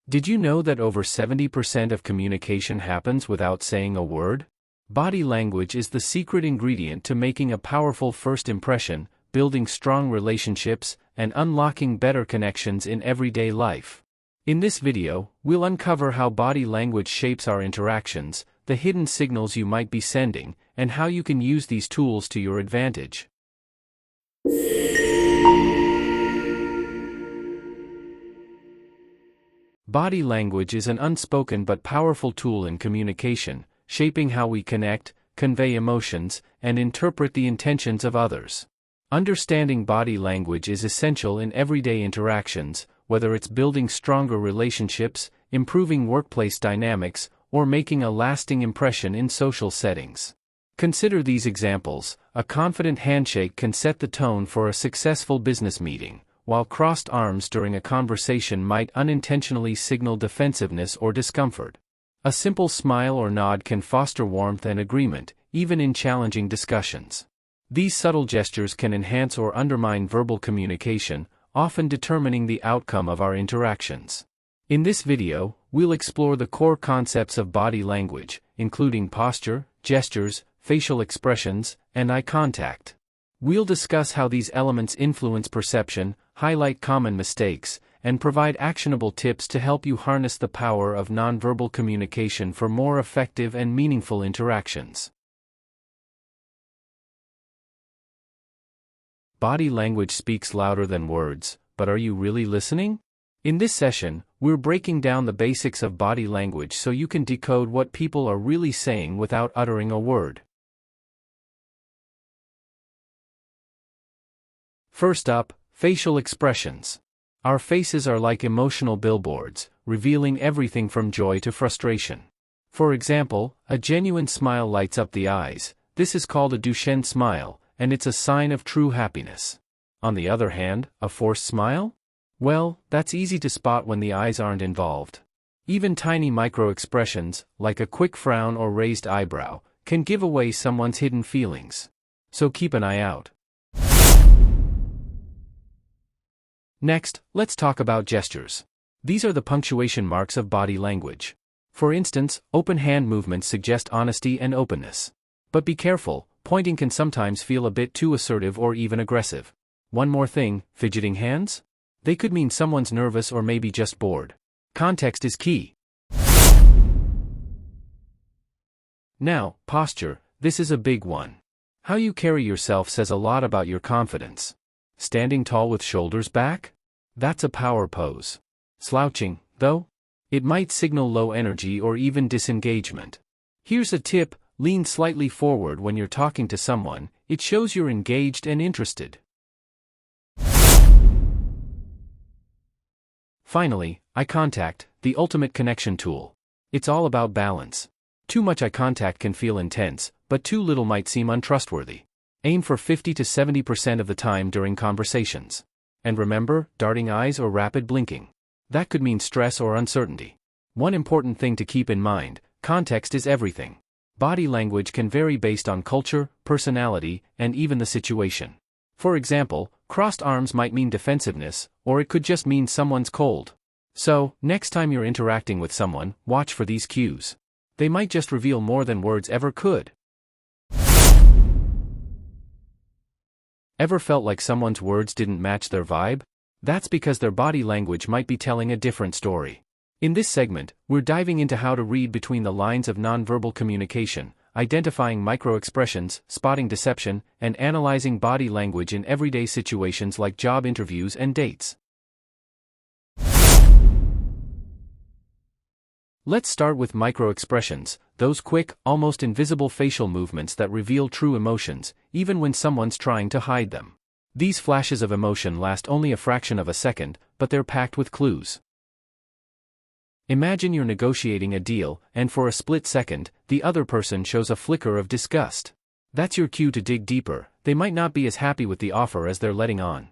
Did you know that over 70% of communication happens without saying a word? Body language is the secret ingredient to making a powerful first impression, building strong relationships, and unlocking better connections in everyday life. In this video, we'll uncover how body language shapes our interactions, the hidden signals you might be sending, and how you can use these tools to your advantage. Body language is an unspoken but powerful tool in communication, shaping how we connect, convey emotions, and interpret the intentions of others. Understanding body language is essential in everyday interactions, whether it's building stronger relationships, improving workplace dynamics, or making a lasting impression in social settings. Consider these examples. A confident handshake can set the tone for a successful business meeting, while crossed arms during a conversation might unintentionally signal defensiveness or discomfort. A simple smile or nod can foster warmth and agreement, even in challenging discussions. These subtle gestures can enhance or undermine verbal communication, often determining the outcome of our interactions. In this video, we'll explore the core concepts of body language, including posture, gestures, facial expressions, and eye contact. We'll discuss how these elements influence perception, highlight common mistakes, and provide actionable tips to help you harness the power of nonverbal communication for more effective and meaningful interactions. Body language speaks louder than words, but are you really listening? In this session, we're breaking down the basics of body language so you can decode what people are really saying without uttering a word. First up, facial expressions. Our faces are like emotional billboards, revealing everything from joy to frustration. For example, a genuine smile lights up the eyes. This is called a Duchenne smile, and it's a sign of true happiness. On the other hand, a forced smile? Well, that's easy to spot when the eyes aren't involved. Even tiny micro-expressions, like a quick frown or raised eyebrow, can give away someone's hidden feelings. So keep an eye out. Next, let's talk about gestures. These are the punctuation marks of body language. For instance, open hand movements suggest honesty and openness. But be careful, pointing can sometimes feel a bit too assertive or even aggressive. One more thing, fidgeting hands? They could mean someone's nervous or maybe just bored. Context is key. Now, posture, this is a big one. How you carry yourself says a lot about your confidence. Standing tall with shoulders back? That's a power pose. Slouching, though? It might signal low energy or even disengagement. Here's a tip, lean slightly forward when you're talking to someone, it shows you're engaged and interested. Finally, eye contact, the ultimate connection tool. It's all about balance. Too much eye contact can feel intense, but too little might seem untrustworthy. Aim for 50 to 70% of the time during conversations. And remember, darting eyes or rapid blinking. That could mean stress or uncertainty. One important thing to keep in mind, context is everything. Body language can vary based on culture, personality, and even the situation. For example, crossed arms might mean defensiveness, or it could just mean someone's cold. So, next time you're interacting with someone, watch for these cues. They might just reveal more than words ever could. Ever felt like someone's words didn't match their vibe? That's because their body language might be telling a different story. In this segment, we're diving into how to read between the lines of nonverbal communication, identifying micro-expressions, spotting deception, and analyzing body language in everyday situations like job interviews and dates. Let's start with micro-expressions, those quick, almost invisible facial movements that reveal true emotions, even when someone's trying to hide them. These flashes of emotion last only a fraction of a second, but they're packed with clues. Imagine you're negotiating a deal, and for a split second, the other person shows a flicker of disgust. That's your cue to dig deeper. They might not be as happy with the offer as they're letting on.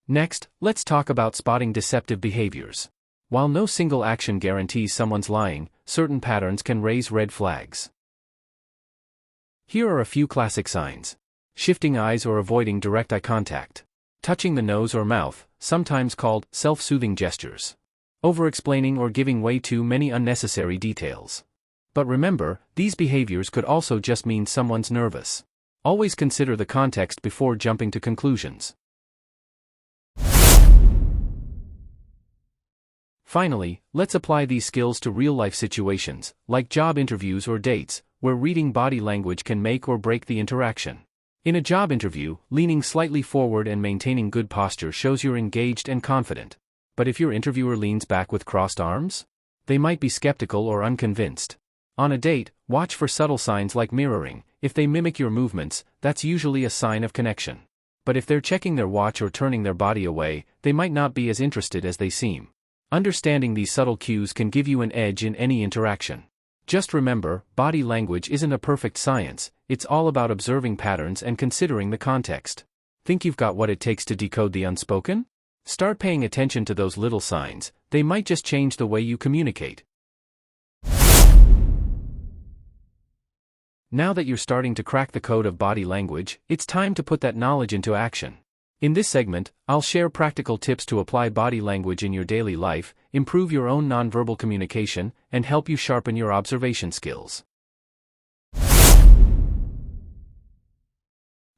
Next, let's talk about spotting deceptive behaviors. While no single action guarantees someone's lying, certain patterns can raise red flags. Here are a few classic signs. Shifting eyes or avoiding direct eye contact. touching the nose or mouth, sometimes called self-soothing gestures, over-explaining or giving way to many unnecessary details. But remember, these behaviors could also just mean someone's nervous. Always consider the context before jumping to conclusions. Finally, let's apply these skills to real-life situations, like job interviews or dates, where reading body language can make or break the interaction. In a job interview, leaning slightly forward and maintaining good posture shows you're engaged and confident. But if your interviewer leans back with crossed arms, they might be skeptical or unconvinced. On a date, watch for subtle signs like mirroring. If they mimic your movements, that's usually a sign of connection. But if they're checking their watch or turning their body away, they might not be as interested as they seem. Understanding these subtle cues can give you an edge in any interaction. Just remember, body language isn't a perfect science, it's all about observing patterns and considering the context. Think you've got what it takes to decode the unspoken? Start paying attention to those little signs, they might just change the way you communicate. Now that you're starting to crack the code of body language, it's time to put that knowledge into action. In this segment, I'll share practical tips to apply body language in your daily life, improve your own nonverbal communication, and help you sharpen your observation skills.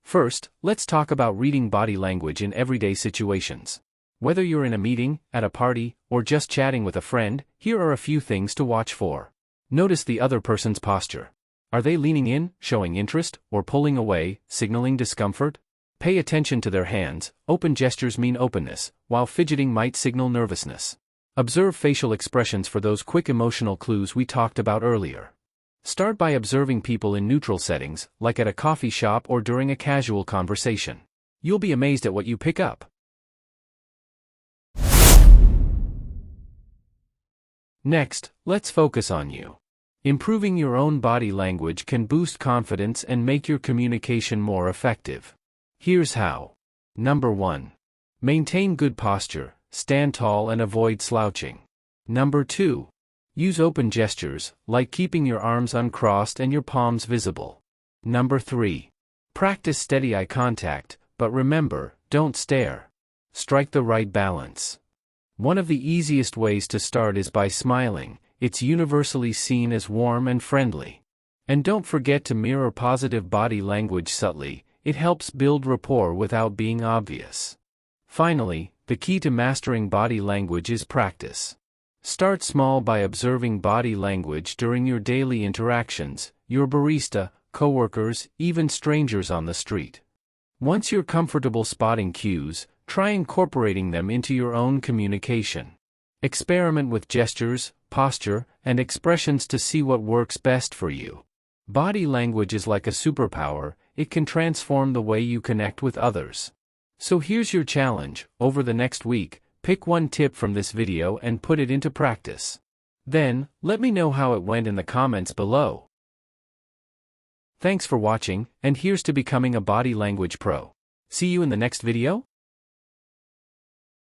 First, let's talk about reading body language in everyday situations. Whether you're in a meeting, at a party, or just chatting with a friend, here are a few things to watch for. Notice the other person's posture. Are they leaning in, showing interest, or pulling away, signaling discomfort? Pay attention to their hands. Open gestures mean openness, while fidgeting might signal nervousness. Observe facial expressions for those quick emotional clues we talked about earlier. Start by observing people in neutral settings, like at a coffee shop or during a casual conversation. You'll be amazed at what you pick up. Next, let's focus on you. Improving your own body language can boost confidence and make your communication more effective. Here's how. Number 1. Maintain good posture, stand tall and avoid slouching. Number 2. Use open gestures, like keeping your arms uncrossed and your palms visible. Number 3. Practice steady eye contact, but remember, don't stare. Strike the right balance. One of the easiest ways to start is by smiling. It's universally seen as warm and friendly. And don't forget to mirror positive body language subtly. It helps build rapport without being obvious. Finally, the key to mastering body language is practice. Start small by observing body language during your daily interactions, your barista, coworkers, even strangers on the street. Once you're comfortable spotting cues, try incorporating them into your own communication. Experiment with gestures, posture, and expressions to see what works best for you. Body language is like a superpower, it can transform the way you connect with others. So here's your challenge. Over the next week, pick one tip from this video and put it into practice. Then, let me know how it went in the comments below. Thanks for watching, and here's to becoming a body language pro. See you in the next video.